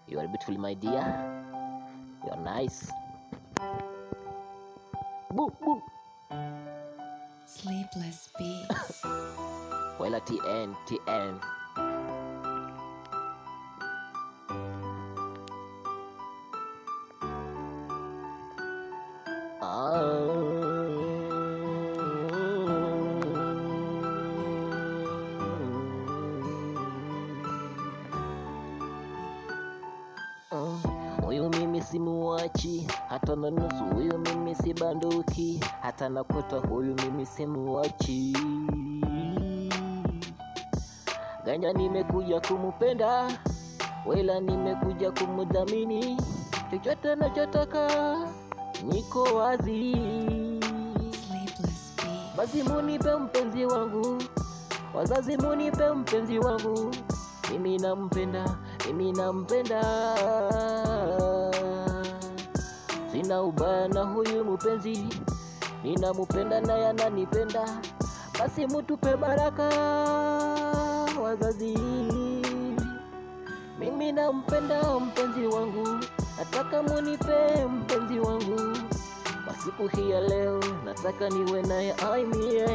You are beautiful, my dear. You are nice. Boo, boo. Sleepless Beats. Wala TN. Huyu mimi simuachi hata na nusu, huyu mimi si banduki hata nakuta, huyu mimi simuachi. Ganja nimekuja kumupenda, wela nimekuja kumudhamini, chochote nachotaka niko wazi. Basi munipe mpenzi wangu, wazazi munipe mpenzi wangu, mimi nampenda. Sina ubaya na huyu mpenzi, ninamupenda naye ananipenda. Basi mutupe baraka wazazi, mimi nampenda mpenzi wangu, nataka munipe mpenzi wangu. Kwa siku hii ya leo nataka niwe naye aimie.